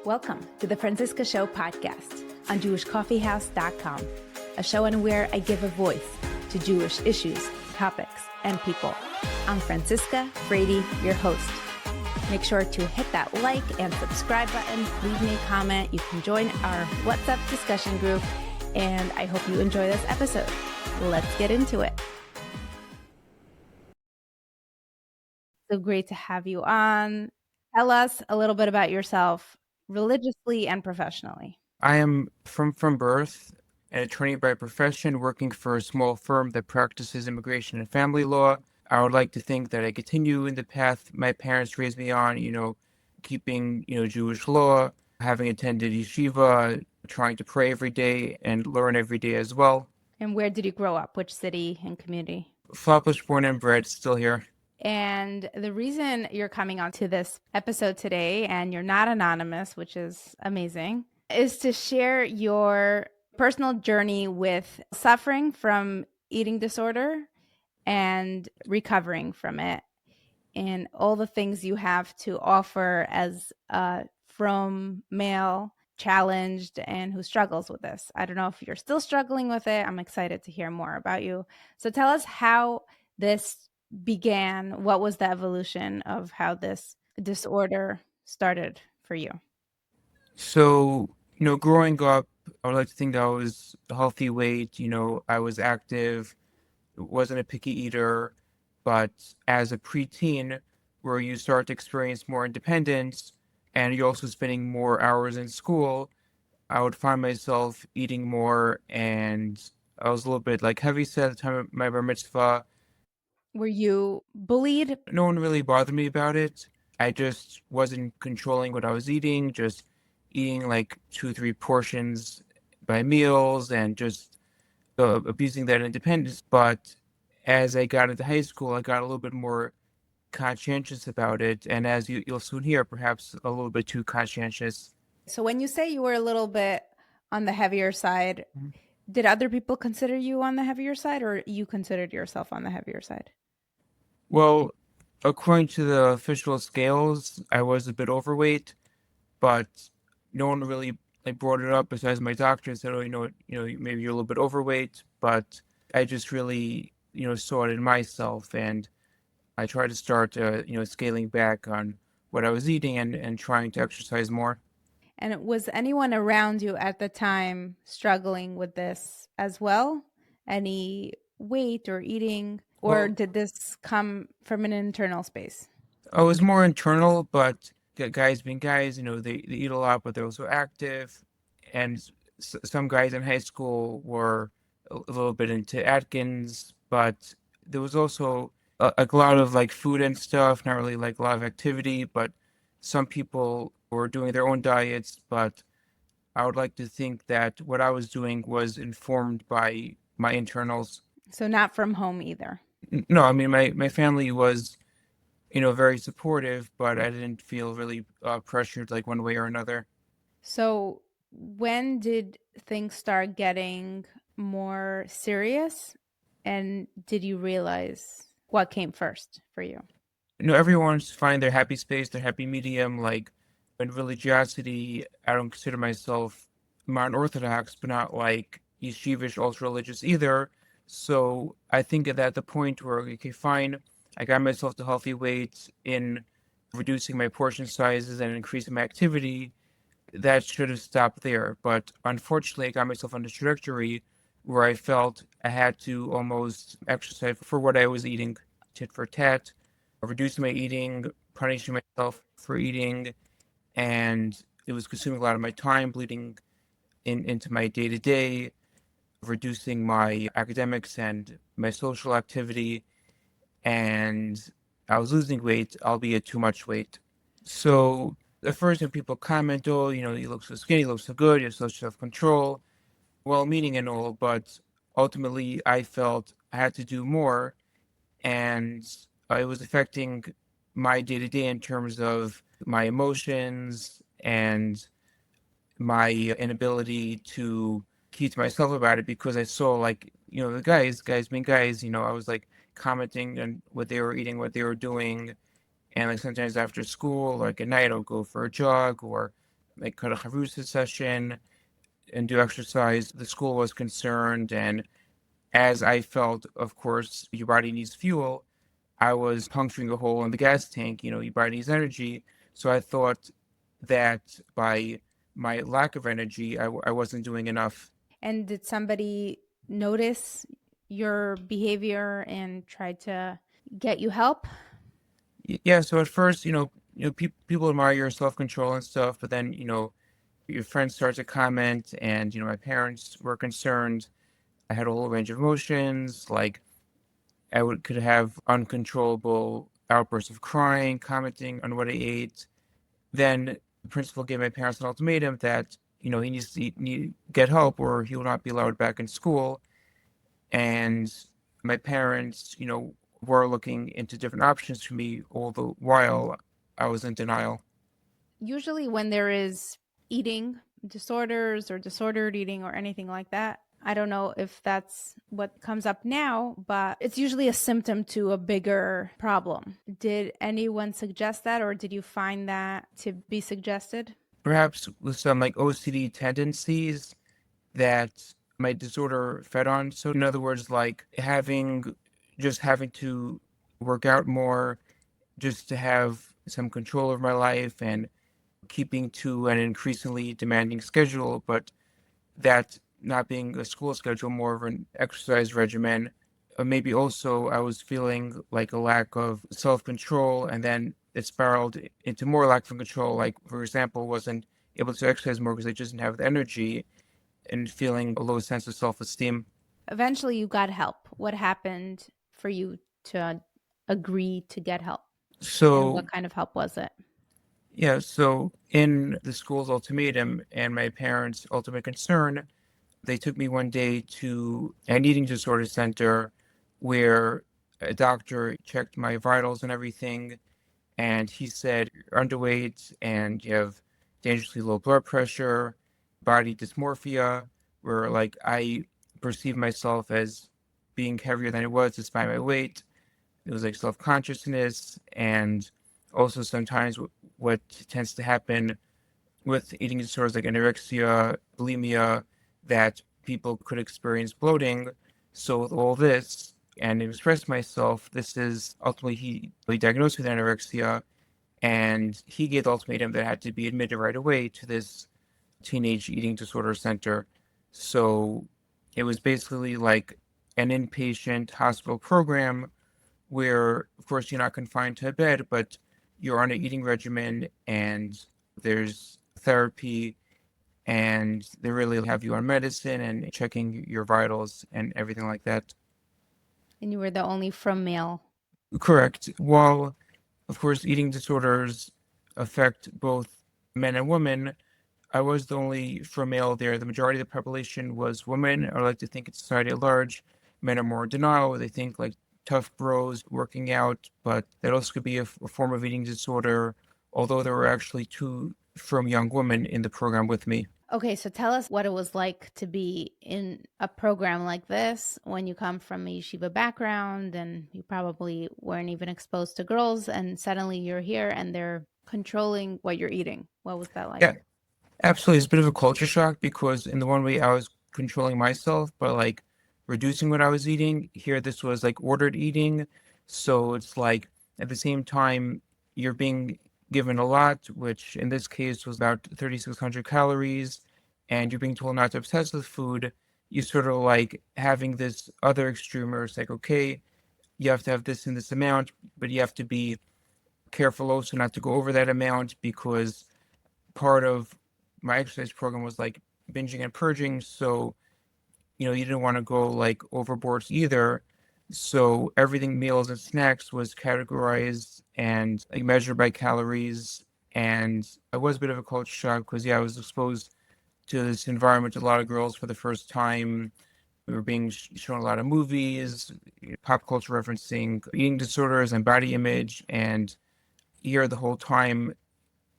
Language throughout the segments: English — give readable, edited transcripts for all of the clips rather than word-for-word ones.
Welcome to the Francisca Show podcast on JewishCoffeehouse.com, a show in where I give a voice to Jewish issues, topics, and people. I'm Francisca Brady, your host. Make sure to hit that like and subscribe button, leave me a comment. You can join our WhatsApp discussion group, and I hope you enjoy this episode. Let's get into it. So great to have you on. Tell us a little bit about yourself, religiously and professionally. I am from birth an attorney by profession, working for a small firm that practices immigration and family law. I would like to think that I continue in the path my parents raised me on, keeping, Jewish law, having attended yeshiva, trying to pray every day and learn every day as well. And where did you grow up? Which city and community? Flatbush, born and bred, still here. And the reason you're coming on to this episode today, and you're not anonymous, which is amazing, is to share your personal journey with suffering from eating disorder and recovering from it, and all the things you have to offer as a frum male, challenged, and who struggles with this. I don't know if you're still struggling with it. I'm excited to hear more about you. So tell us how this began. What was the evolution of how this disorder started for you? So, growing up, I would like to think that I was a healthy weight. I was active, wasn't a picky eater, but as a preteen, where you start to experience more independence and you're also spending more hours in school, I would find myself eating more, and I was a little bit like heavy set at the time of my bar mitzvah. Were you bullied? No one really bothered me about it. I just wasn't controlling what I was eating, just eating like 2, 3 portions by meals and just abusing that independence. But as I got into high school, I got a little bit more conscientious about it. And as you'll soon hear, perhaps a little bit too conscientious. So when you say you were a little bit on the heavier side, Mhm. did other people consider you on the heavier side, or you considered yourself on the heavier side? Well, according to the official scales, I was a bit overweight, but no one really like brought it up besides my doctor and said, "Oh, maybe you're a little bit overweight." But I just really, saw it in myself, and I tried to start, scaling back on what I was eating and trying to exercise more. And was anyone around you at the time struggling with this as well? Any weight or eating, or Well, did this come from an internal space? I was more internal, but guys being guys, they eat a lot, but they're also active. And some guys in high school were a little bit into Atkins, but there was also a lot of like food and stuff, not really like a lot of activity, but some people were doing their own diets. But I would like to think that what I was doing was informed by my internals. So not from home either. No, I mean, my family was, very supportive, but I didn't feel really pressured like one way or another. So when did things start getting more serious? And did you realize what came first for you? Everyone's find their happy space, their happy medium. Like in religiosity, I don't consider myself modern Orthodox, but not like yeshivish, ultra religious either. So I think that at the point where, okay, fine, I got myself to healthy weight in reducing my portion sizes and increasing my activity, that should have stopped there. But unfortunately, I got myself on the trajectory where I felt I had to almost exercise for what I was eating, tit for tat, reducing my eating, punishing myself for eating, and it was consuming a lot of my time, bleeding into my day to day, reducing my academics and my social activity, and I was losing weight, albeit too much weight. So at first, when people comment, "Oh, you look so skinny, you look so good, you have such self-control," well-meaning and all, but ultimately, I felt I had to do more, and it was affecting my day-to-day in terms of my emotions and my inability to keep to myself about it because I saw like, the guys being guys, I was like commenting on what they were eating, what they were doing. And like sometimes after school, like at night, I'll go for a jog or like cut a Harusa session and do exercise. The school was concerned, and as I felt, of course, your body needs fuel, I was puncturing a hole in the gas tank. Your body needs energy. So I thought that by my lack of energy, I wasn't doing enough. And did somebody notice your behavior and try to get you help? Yeah, so at first, people admire your self-control and stuff, but then, your friends start to comment, and, my parents were concerned. I had a whole range of emotions, like could have uncontrollable outbursts of crying, commenting on what I ate. Then the principal gave my parents an ultimatum that, he needs to get help or he will not be allowed back in school. And my parents, were looking into different options for me all the while I was in denial. Usually, when there is eating disorders or disordered eating or anything like that, I don't know if that's what comes up now, but it's usually a symptom to a bigger problem. Did anyone suggest that, or did you find that to be suggested? Perhaps with some like OCD tendencies that my disorder fed on. So in other words, like having to work out more just to have some control over my life and keeping to an increasingly demanding schedule, but that not being a school schedule, more of an exercise regimen. Maybe also I was feeling like a lack of self-control, and then it spiraled into more lack of control. Like, for example, wasn't able to exercise more because I just didn't have the energy and feeling a low sense of self-esteem. Eventually, you got help. What happened for you to agree to get help? And So, what kind of help was it? yeah, so in the school's ultimatum and my parents' ultimate concern, they took me one day to an eating disorder center where a doctor checked my vitals and everything, and he said, "You're underweight and you have dangerously low blood pressure, body dysmorphia," where like I perceive myself as being heavier than I was despite my weight. It was like self-consciousness, and also sometimes what tends to happen with eating disorders like anorexia, bulimia, that people could experience bloating. So with all this, and to express myself, this is ultimately he diagnosed with anorexia, and he gave the ultimatum that I had to be admitted right away to this teenage eating disorder center. So it was basically like an inpatient hospital program where, of course, you're not confined to a bed, but you're on an eating regimen and there's therapy, and they really have you on medicine and checking your vitals and everything like that. And you were the only from male. Correct. While, of course, eating disorders affect both men and women, I was the only for male there. The majority of the population was women. I like to think in society at large, men are more in denial. They think like tough bros working out, but that also could be a form of eating disorder, although there were actually two from young women in the program with me. Okay, so tell us what it was like to be in a program like this when you come from a yeshiva background and you probably weren't even exposed to girls, and suddenly you're here and they're controlling what you're eating. What was that Yeah, like? absolutely. It's a bit of a culture shock because in the one way I was controlling myself, but like reducing what I was eating. Here, this was like ordered eating. So it's like at the same time, you're being given a lot, which in this case was about 3,600 calories, and you're being told not to obsess with food. You sort of like having this other extreme where it's like, okay, you have to have this in this amount, but you have to be careful also not to go over that amount because part of my exercise program was like binging and purging. So, you didn't want to go like overboard either. So everything, meals and snacks, was categorized and like measured by calories. And I was a bit of a culture shock because, yeah, I was exposed to this environment, a lot of girls for the first time. We were being shown a lot of movies, pop culture referencing eating disorders and body image. And here the whole time,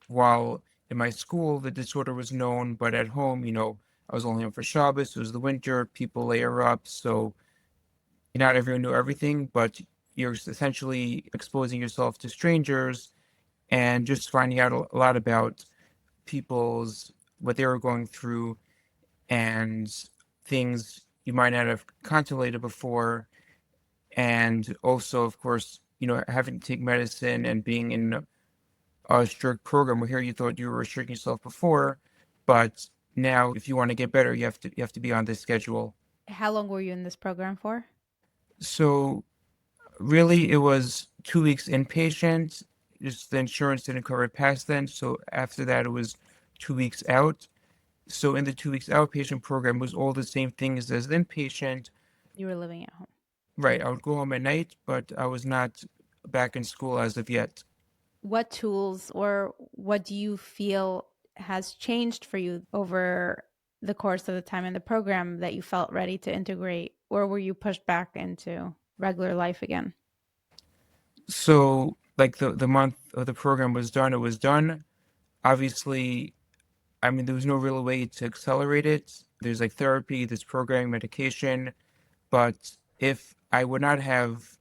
while in my school the disorder was known, but at home, I was only home for Shabbos. It was the winter. People layer up, so not everyone knew everything. But you're essentially exposing yourself to strangers and just finding out a lot about people's what they were going through and things you might not have contemplated before. And also, of course, having to take medicine and being in a strict program where here you thought you were restricting yourself before, but now if you want to get better, you have to be on this schedule. How long were you in this program for? So really, it was 2 weeks inpatient. Just the insurance didn't cover it past then. So after that, it was 2 weeks out. So in the 2 weeks outpatient program was all the same things as inpatient. You were living at home. Right, I would go home at night, but I was not back in school as of yet. What tools or what do you feel has changed for you over the course of the time in the program that you felt ready to integrate, or were you pushed back into regular life again? So like the month of the program was done, it was done. Obviously, I mean, there was no real way to accelerate it. There's like therapy, there's programming, medication, but if I would not have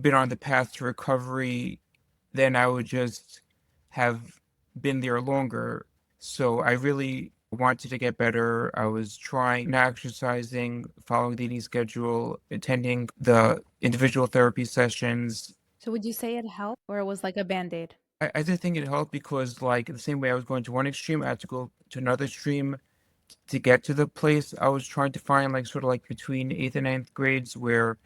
been on the path to recovery, then I would just have been there longer. So I really wanted to get better. I was trying, not exercising, following the eating schedule, attending the individual therapy sessions. So would you say it helped or it was like a band-aid? I did think it helped because, like, the same way I was going to one extreme, I had to go to another extreme to get to the place I was trying to find, like, sort of like between eighth and ninth grades, where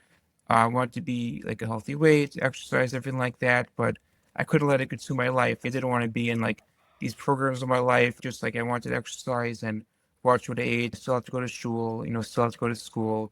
I wanted to be like a healthy weight, exercise, everything like that. But I couldn't let it consume my life. I didn't want to be in like these programs of my life. Just like I wanted to exercise and watch what I ate. Still have to go to school, still have to go to school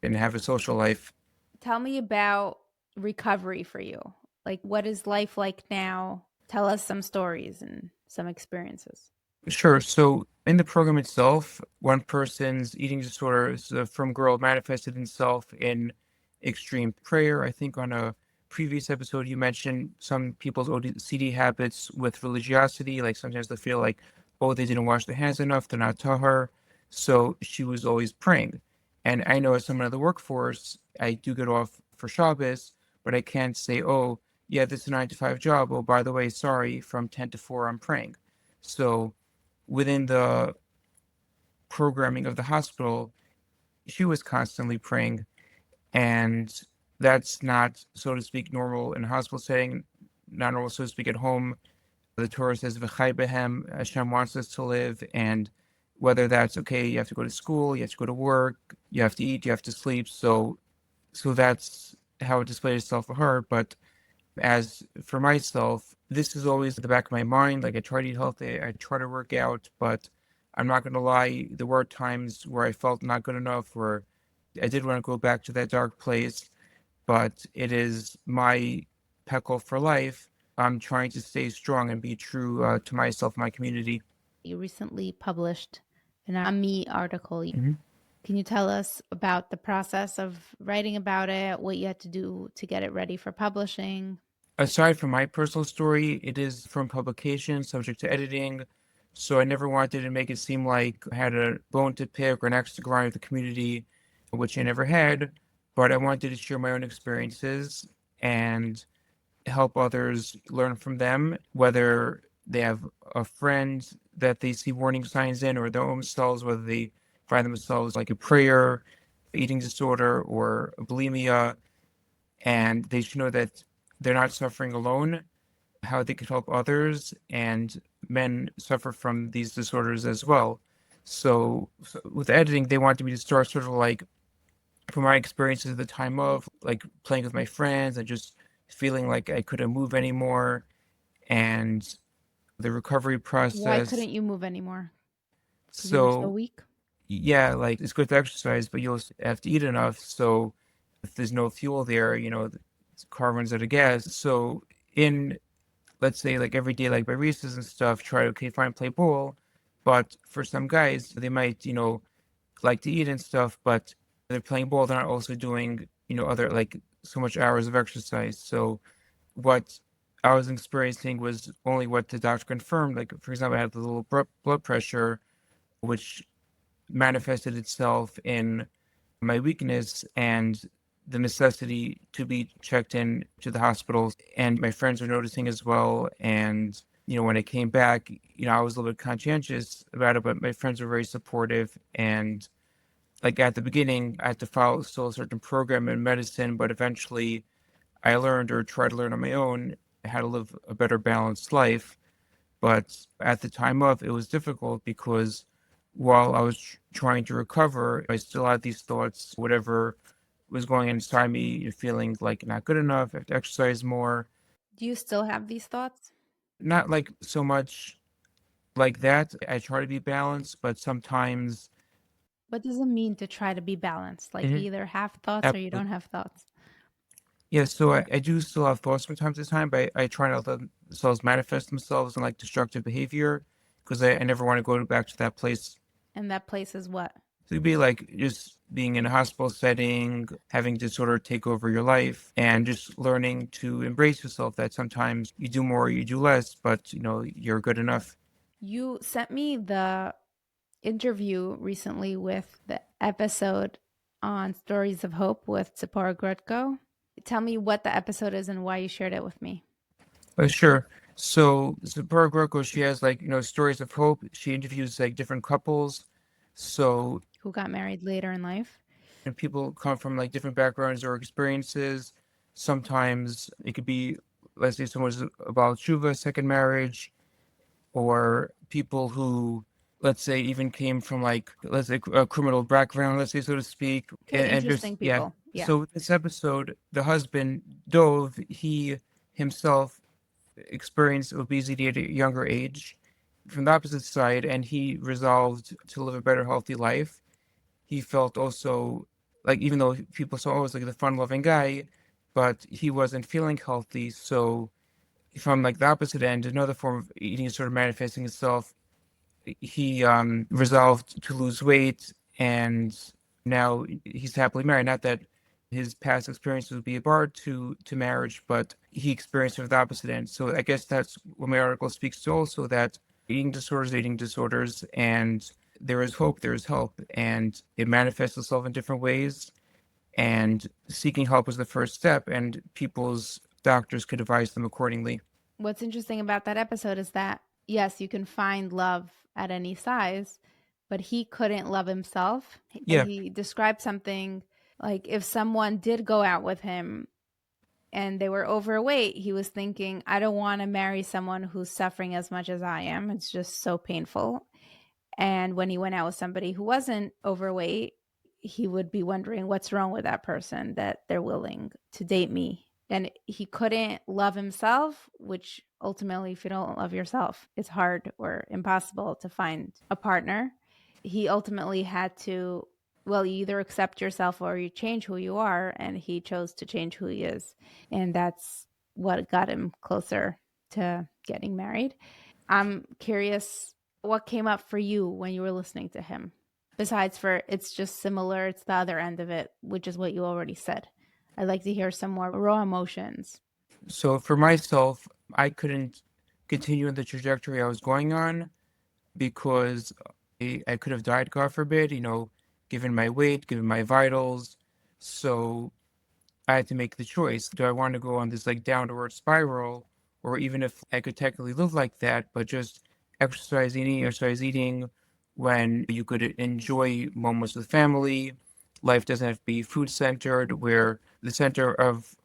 and have a social life. Tell me about recovery for you. Like, what is life like now? Tell us some stories and some experiences. Sure. So in the program itself, one person's eating disorder, from girl, manifested itself in extreme prayer. I think on a previous episode, you mentioned some people's OCD habits with religiosity. Like sometimes they feel like, oh, they didn't wash their hands enough, they're not tahar. So she was always praying. And I know as someone in the workforce, I do get off for Shabbos, but I can't say, oh, yeah, this is a 9 to 5 job. Oh, by the way, sorry, from 10 to 4, I'm praying. So within the programming of the hospital, she was constantly praying, and that's not, so to speak, normal in a hospital setting, not normal, so to speak, at home. The Torah says, "V'chai behem," Hashem wants us to live, and whether that's okay, you have to go to school, you have to go to work, you have to eat, you have to sleep. So that's how it displayed itself for her. But as for myself, this is always at the back of my mind. Like I try to eat healthy, I try to work out, but I'm not going to lie. There were times where I felt not good enough, where I did want to go back to that dark place, but it is my peckle for life. I'm trying to stay strong and be true to myself, my community. You recently published an AMI article. Mhm. Can you tell us about the process of writing about it, what you had to do to get it ready for publishing? Aside from my personal story, it is from publication, subject to editing. So I never wanted to make it seem like I had a bone to pick or an axe to grind with the community, which I never had. But I wanted to share my own experiences and help others learn from them, whether they have a friend that they see warning signs in or their own selves, whether they find themselves like a prayer, eating disorder, or bulimia, and they should know that they're not suffering alone, how they could help others, and men suffer from these disorders as well. So with editing, they wanted me to start sort of like from my experiences at the time of like playing with my friends and just feeling like I couldn't move anymore, and the recovery Why process. couldn't you move anymore? Because you were so So weak? yeah, like it's good to exercise, but you'll have to eat enough. So if there's no fuel there, the car runs out of gas. So in, let's say, like every day, like by recess and stuff, try to, okay, fine, play ball. But for some guys, they might, like to eat and stuff, but they're playing ball, they're not also doing, other like so much hours of exercise. So what I was experiencing was only what the doctor confirmed. Like, for example, I had a little blood pressure, which manifested itself in my weakness and the necessity to be checked in to the hospitals. And my friends were noticing as well. And when I came back, I was a little bit conscientious about it, but my friends were very supportive. And like at the beginning, I had to follow still a certain program in medicine, but eventually I learned or tried to learn on my own how to live a better balanced life. But at the time of, it was difficult because while I was trying to recover, I still had these thoughts, whatever was going on inside me, feeling like not good enough, I have to exercise more. Do you still have these thoughts? Not like so much like that. I try to be balanced, but sometimes, What does it mean to try to be balanced? Like you Mhm, either have thoughts or you absolutely. don't have thoughts. Yeah, so I do still have thoughts from time to time, but I try not to let themselves manifest themselves in like destructive behavior because I never want to go back to that place. And that place is what? So it'd be like just being in a hospital setting, having disorder take over your life, and just learning to embrace yourself that sometimes you do more, you do less, but you're good enough. You sent me the interview recently with the episode on Stories of Hope with Tzipora Grutko. Tell me what the episode is and why you shared it with me. Sure. So Sapura Groko, she has like, stories of hope. She interviews like different couples. So Who got married later in life? and people come from like different backgrounds or experiences. Sometimes it could be, let's say, someone's about tshuva, second marriage, or people who, let's say, even came from like, let's say, a criminal background, let's say, so to speak, Okay, and just interesting yeah. people. Yeah. So this episode, the husband Dove, he himself experienced obesity at a younger age from the opposite side, and he resolved to live a better, healthy life. He felt also like, even though people saw him as like the fun-loving guy, but he wasn't feeling healthy. So from like the opposite end, another form of eating is sort of manifesting itself. He resolved to lose weight, and now he's happily married. Not that his past experiences would be a bar to marriage, but he experienced it at the opposite end. So I guess that's what my article speaks to also, that eating disorders, and there is hope, there is help, and it manifests itself in different ways. And seeking help is the first step, and people's doctors could advise them accordingly. What's interesting about that episode is that, yes, you can find love at any size, but he couldn't love himself. Yeah, He described something like if someone did go out with him and they were overweight, he was thinking, I don't want to marry someone who's suffering as much as I am. It's just so painful. And when he went out with somebody who wasn't overweight, he would be wondering what's wrong with that person that they're willing to date me. And he couldn't love himself, which ultimately, if you don't love yourself, it's hard or impossible to find a partner. He ultimately had to, well, you either accept yourself or you change who you are. And he chose to change who he is. And that's what got him closer to getting married. I'm curious what came up for you when you were listening to him. Besides for it's just similar, it's the other end of it, which is what you already said. I'd like to hear some more raw emotions. so for myself, I couldn't continue in the trajectory I was going on because I could have died, God forbid, given my weight, given my vitals. So I had to make the choice. Do I want to go on this like downward spiral, or even if I could technically live like that, but just exercise eating when you could enjoy moments with family? Life doesn't have to be food centered, where the center of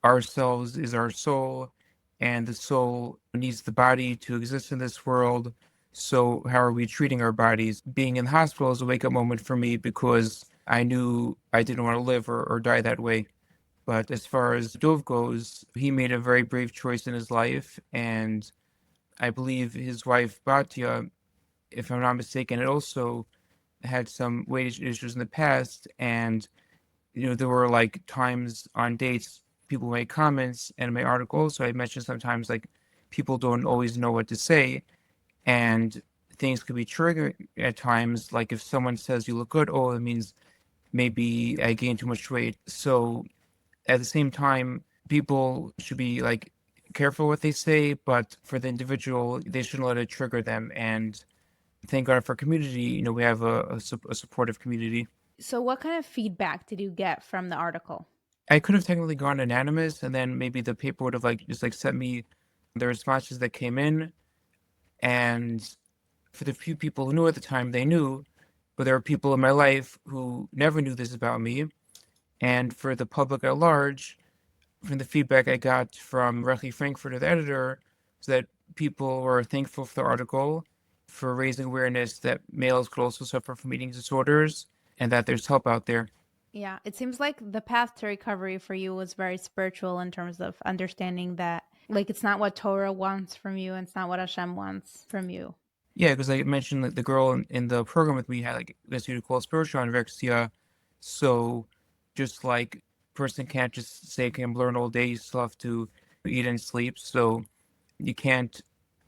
ourselves is our soul, and the soul needs the body to exist in this world. So, how are we treating our bodies? Being in the hospital is a wake up moment for me because I knew I didn't want to live or die that way. But as far as Dove goes, he made a very brave choice in his life. And I believe his wife, Batya, if I'm not mistaken, had also had some weight issues in the past. And there were like times on dates people make comments, and in my article also I mentioned sometimes like people don't always know what to say, and things could be triggering at times. Like if someone says you look good, oh, it means maybe I gained too much weight. So at the same time, people should be like careful what they say, but for the individual, they shouldn't let it trigger them. And thank God for community. We have a supportive community. So, what kind of feedback did you get from the article? I could have technically gone anonymous, and then maybe the paper would have like just like sent me the responses that came in, and for the few people who knew at the time, they knew, but there are people in my life who never knew this about me. And for the public at large, from the feedback I got from Rechi Frankfurter, the editor, is that people were thankful for the article, for raising awareness that males could also suffer from eating disorders and that there's help out there. Yeah, it seems like the path to recovery for you was very spiritual in terms of understanding that, like, it's not what Torah wants from you, and it's not what Hashem wants from you. Yeah, because I mentioned that the girl in the program with me had like this you call spiritual anorexia. So just like person can't just say, okay, I'm learn all day, you still have to eat and sleep. So you can't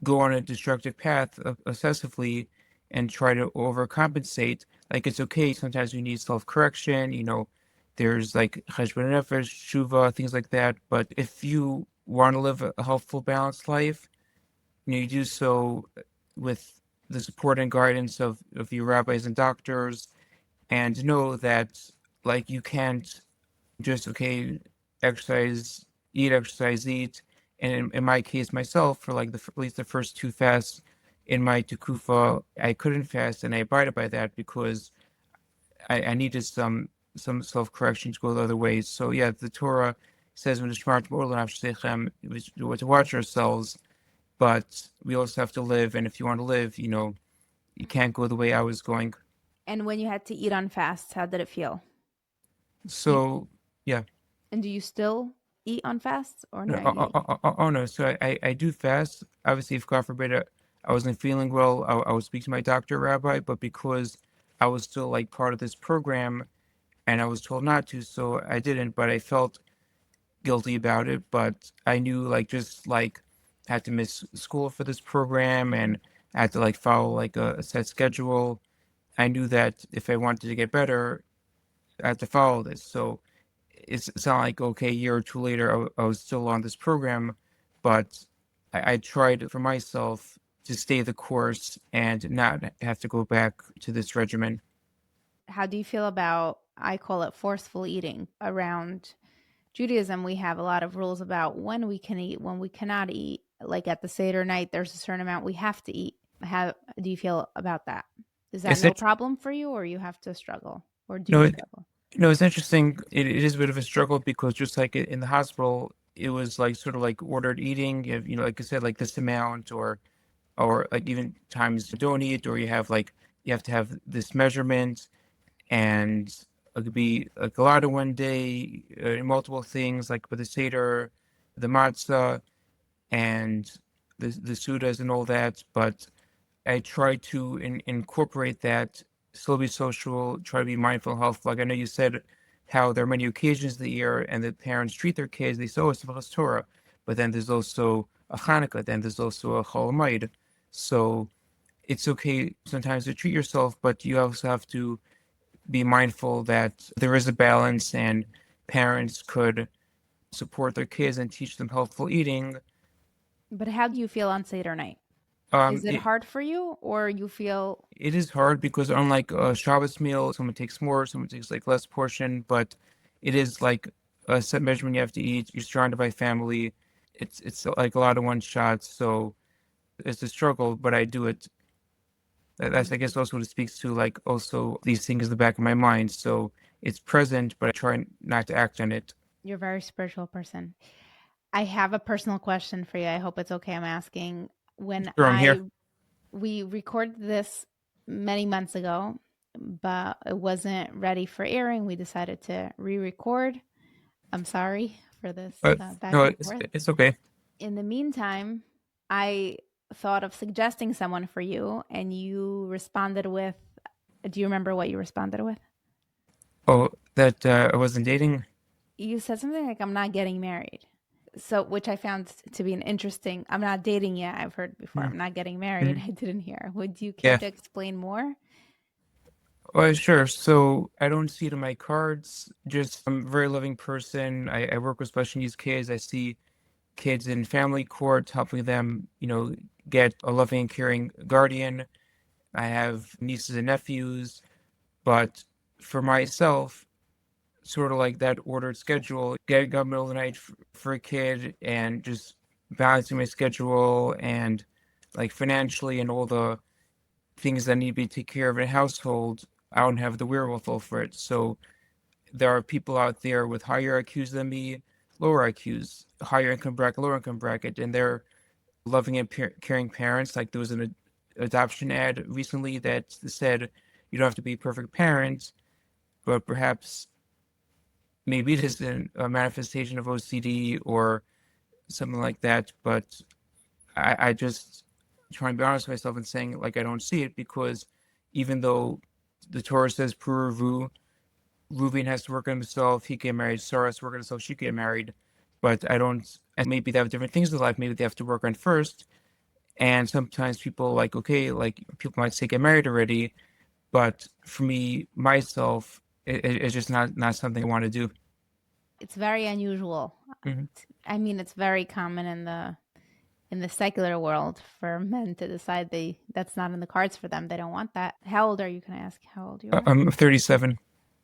go on a destructive path obsessively and try to overcompensate. Like it's okay, sometimes you need self-correction, there's like cheshbon nefesh, shuva, things like that. But if you want to live a healthful, balanced life, you do so with the support and guidance of your rabbis and doctors, and know that like you can't just okay exercise eat. And in my case myself, for like at least the first two fasts in my tukufa, I couldn't fast, and I abided by that because I needed some self-correction to go the other ways. So yeah, the Torah says when to watch ourselves, but we also have to live. And if you want to live, you can't go the way I was going. And when you had to eat on fasts, how did it feel? You, So yeah. and do you still eat on fasts or No, not? You oh, no. So I do fast. Obviously, if God forbid I wasn't feeling well, I would speak to my doctor, rabbi. But because I was still like part of this program, and I was told not to, so I didn't. But I felt guilty about it. But I knew like just like had to miss school for this program, and I had to like follow like a set schedule. I knew that if I wanted to get better, I had to follow this. So it's not like, okay, a year or two later, I was still on this program, but I tried for myself to stay the course and not have to go back to this regimen. how do you feel about, I call it forceful eating around Judaism? We have a lot of rules about when we can eat, when we cannot eat. Like at the Seder night, there's a certain amount we have to eat. How do you feel about that? Is that It's no it, problem for you, or you have to struggle? Or do no, you it, struggle? no, it's interesting. It is a bit of a struggle because just like in the hospital, it was like sort of like ordered eating. Like I said, like this amount, or like even times you don't eat, or you have to have this measurement, and it could be like a lot of one day, multiple things like with the seder, the matzah, and the sudas and all that. But I try to incorporate that, still be social, try to be mindful of health. Like I know you said how there are many occasions of the year and that parents treat their kids, they say, oh, it's Simchas Torah. But then there's also a Hanukkah, then there's also a Chol Hamoed. So it's okay sometimes to treat yourself, but you also have to be mindful that there is a balance, and parents could support their kids and teach them healthful eating. But how do you feel on Seder night? Um, Is it it, hard for you, or you feel, it is hard because unlike a Shabbos meal, someone takes more, someone takes like less portion, but it is like a set measurement you have to eat. You're surrounded by family. It's like a lot of one shots, so it's a struggle, but I do it. That's I guess also what it speaks to, like also these things in the back of my mind. So it's present, but I try not to act on it. you're a very spiritual person? I have a personal question for you. I hope it's okay. I'm asking. When Sure, I'm here. we recorded this many months ago, but it wasn't ready for airing. We decided to re-record. I'm sorry for this But back no, and it's forth. it's okay. In the meantime, I thought of suggesting someone for you, and you responded with, do you remember what you responded with? Oh, that I wasn't dating. You said something like, I'm not getting married. So, which I found to be an interesting, I'm not dating yet. I've heard before, I'm not getting married. Mm-hmm. I didn't hear. Would you care Yeah. to explain more? Well, sure. So I don't see it in my cards. Just I'm a very loving person. I work with special needs kids. I see kids in family court, helping them, get a loving and caring guardian. I have nieces and nephews, but for myself, sort of like that ordered schedule, getting up middle of the night for a kid and just balancing my schedule and like financially and all the things that need to be taken care of in a household, I don't have the wherewithal for it. So there are people out there with higher IQs than me, lower IQs, higher income bracket, lower income bracket, and they're loving and caring parents. Like there was an adoption ad recently that said you don't have to be a perfect parent, but perhaps maybe it is a manifestation of OCD or something like that. But I just try and be honest with myself and saying like I don't see it because even though the Torah says Puravu, Reuven has to work on himself, he get married, Sarah has to work on herself, she get married. But I don't, and maybe they have different things in life, maybe they have to work on first. And sometimes people like, okay, like people might say get married already, but for me, myself, it's just not something I want to do. It's very unusual. Hmm. I mean, it's very common in the secular world for men to decide that's not in the cards for them. They don't want that. How old are you? Can I ask how old you are? I'm 37.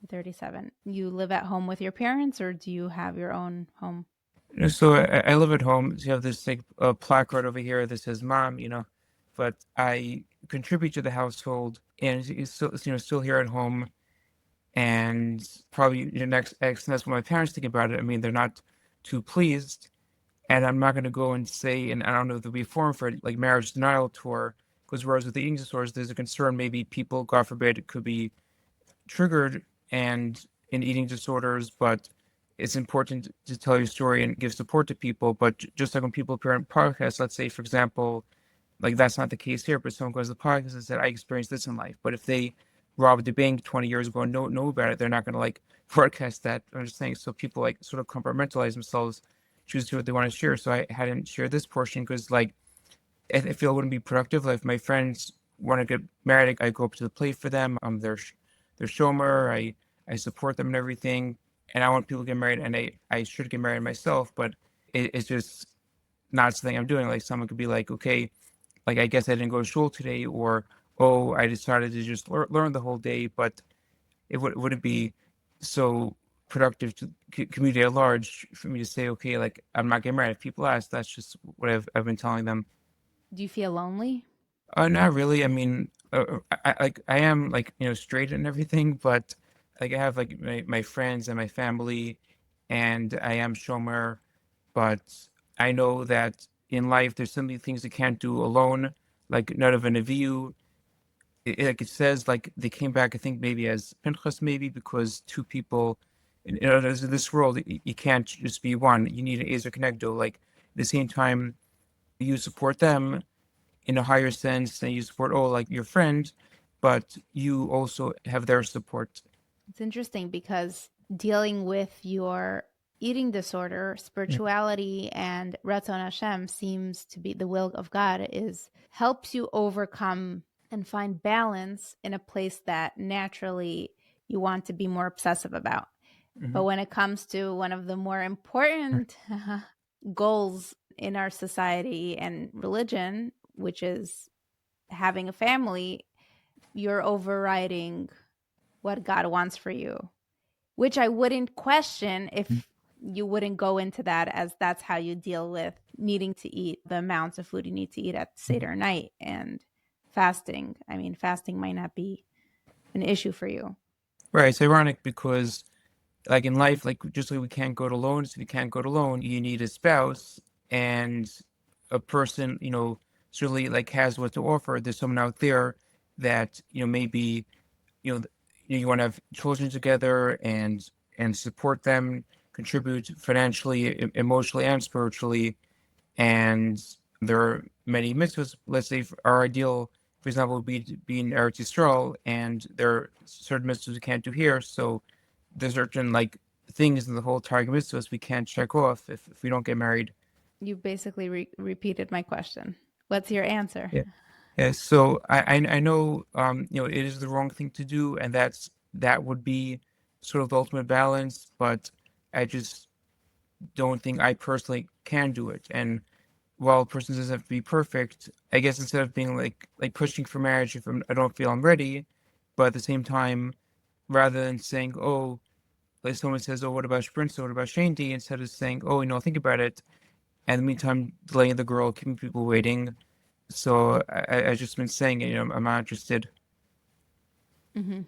37. You live at home with your parents, or do you have your own home? So I live at home. So you have this like placard over here that says "mom," but I contribute to the household, and it's still still here at home. And probably your next ex, and that's what my parents think about it. I mean, they're not too pleased, and I'm not going to go and say, and I don't know if there'll be a forum for it, like marriage denial tour, because whereas with the eating disorders, there's a concern maybe people, God forbid, it could be triggered and in eating disorders, but it's important to tell your story and give support to people. But just like when people appear on podcasts, let's say, for example, like that's not the case here, but someone goes to the podcast and said, I experienced this in life. But if they robbed a bank 20 years ago and know about it, they're not going to like broadcast that. I'm just saying, so people like sort of compartmentalize themselves, choose to what they want to share. So I hadn't shared this portion because like I feel it wouldn't be productive. Like if my friends want to get married, I go up to the plate for them. I'm their shomer. I support them and everything. And I want people to get married, and I should get married myself, but it's just not something I'm doing. Like someone could be like, okay, like I guess I didn't go to school today, or oh, I decided to just learn the whole day, but it wouldn't be so productive to community at large for me to say, okay, like I'm not getting married. If people ask, that's just what I've been telling them. Do you feel lonely? Not really. I mean, like I am like straight and everything, but like I have like my friends and my family, and I am shomer, but I know that in life there's so many things you can't do alone. Like none of an Avihu, like it says, like they came back. I think maybe as Pinchas, maybe because two people, in this world, you can't just be one. You need an Ezer Kenegdo. Like at the same time, you support them in a higher sense than you support like your friend, but you also have their support. It's interesting because dealing with your eating disorder, spirituality, and Ratzon Hashem seems to be the will of God is helps you overcome and find balance in a place that naturally you want to be more obsessive about. But Mm-hmm. when it comes to one of the more important goals in our society and religion, which is having a family, you're overriding what God wants for you, which I wouldn't question if you wouldn't go into that as that's how you deal with needing to eat the amounts of food you need to eat at Seder night and fasting. I mean, fasting might not be an issue for you. Right. It's ironic because, like in life, like just like we can't go it alone, so you can't go it alone. You need a spouse and a person, certainly like has what to offer. There's someone out there that maybe you know you want to have children together and support them, contribute financially, emotionally, and spiritually. And there are many mitzvahs. Let's say our ideal, for example, would be to be in Eretz Yisrael, and there are certain mitzvahs we can't do here. So there's certain like things in the whole Targum mitzvahs we can't check off if we don't get married. You basically repeated my question. What's your answer? Yeah. Yeah. So I know it is the wrong thing to do, and that would be sort of the ultimate balance, but I just don't think I personally can do it. And while a person doesn't have to be perfect, I guess instead of being like pushing for marriage if I don't feel I'm ready, but at the same time, rather than saying, oh, like someone says, oh, what about Sprint? What about Shane D? Instead of saying, oh, think about it. and in the meantime, delaying the girl, keeping people waiting. So I just been saying, I'm not interested. Hmm.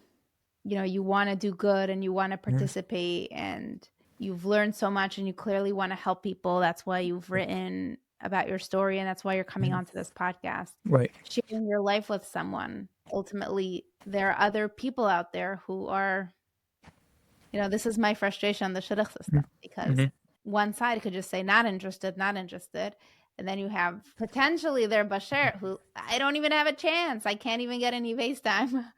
You want to do good and you want to Mhm. participate, and you've learned so much and you clearly want to help people. That's why you've written about your story, and that's why you're coming Mhm. onto this podcast, Right. sharing your life with someone. Ultimately, there are other people out there who are, this is my frustration on the shidduch system, because Mm-hmm. one side could just say not interested, not interested. And then you have potentially their Bashar who I don't even have a chance. I can't even get any FaceTime.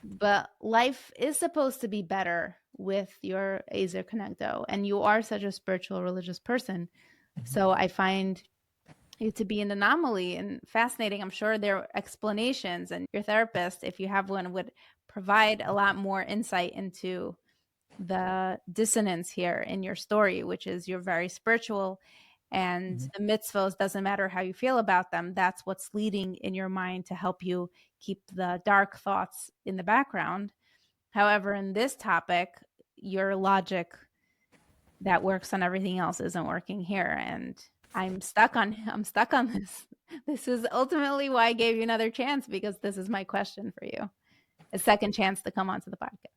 But life is supposed to be better with your Azer Connecto. And you are such a spiritual, religious person. So I find you to be an anomaly and fascinating. I'm sure there are explanations, and your therapist, if you have one, would provide a lot more insight into the dissonance here in your story, which is you're very spiritual, and Mm-hmm. the mitzvahs, doesn't matter how you feel about them, that's what's leading in your mind to help you keep the dark thoughts in the background. However, in this topic, your logic that works on everything else isn't working here, and I'm stuck on this. This is ultimately why I gave you another chance, because this is my question for you, a second chance to come onto the podcast.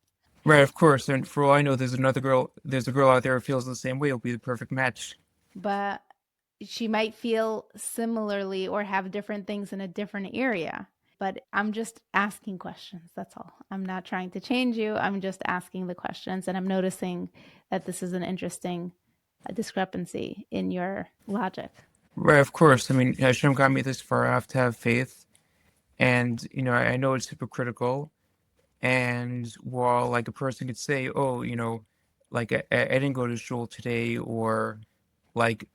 Right, of course. And for all I know, there's a girl out there who feels the same way. It'll be the perfect match. But she might feel similarly or have different things in a different area. But I'm just asking questions. That's all. I'm not trying to change you. I'm just asking the questions. And I'm noticing that this is an interesting discrepancy in your logic. Right, of course. I mean, Hashem got me this far. I have to have faith. And, I know it's hypocritical. And while like a person could say, oh, like I didn't go to shul today, or like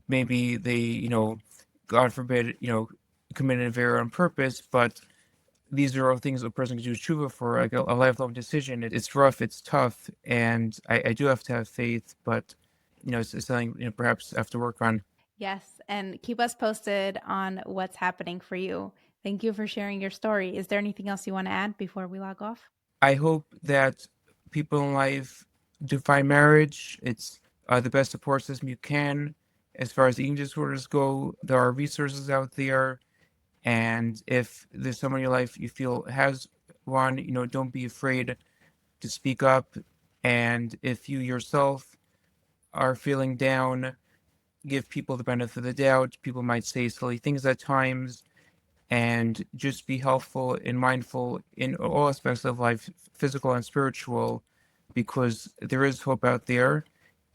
maybe they, God forbid, committed an error on purpose, but these are all things a person can do tshuva for, like a lifelong decision. It's rough, it's tough, and I do have to have faith, but it's something perhaps I have to work on. Yes. And keep us posted on what's happening for you. Thank you for sharing your story. Is there anything else you want to add before we log off? I hope that people in life define marriage. It's the best support system you can. As far as eating disorders go, there are resources out there. And if there's someone in your life you feel has one, don't be afraid to speak up. And if you yourself are feeling down, give people the benefit of the doubt. People might say silly things at times, and just be helpful and mindful in all aspects of life, physical and spiritual, because there is hope out there.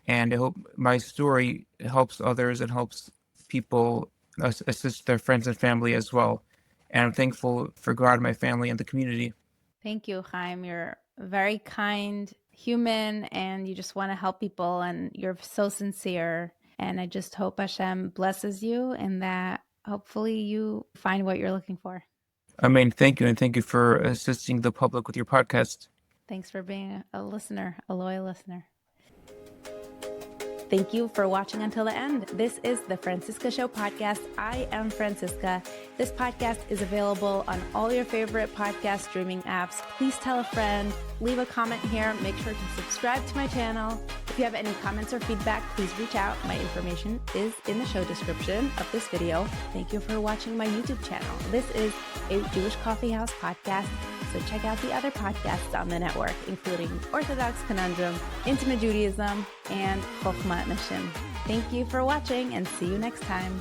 And I hope my story helps others and helps people assist their friends and family as well. And I'm thankful for God, my family, and the community. Thank you, Chaim. You're a very kind human and you just want to help people, and you're so sincere. And I just hope Hashem blesses you and that hopefully you find what you're looking for. I mean, thank you, and thank you for assisting the public with your podcast. Thanks for being a listener, a loyal listener. Thank you for watching until the end. This is the Franciska Show podcast. I am Franciska. This podcast is available on all your favorite podcast streaming apps. Please tell a friend, leave a comment here. Make sure to subscribe to my channel. If you have any comments or feedback, please reach out. My information is in the show description of this video. Thank you for watching my YouTube channel. This is a Jewish Coffee House podcast. So check out the other podcasts on the network, including Orthodox Conundrum, Intimate Judaism, and Chokhmah Nashim. Thank you for watching and see you next time.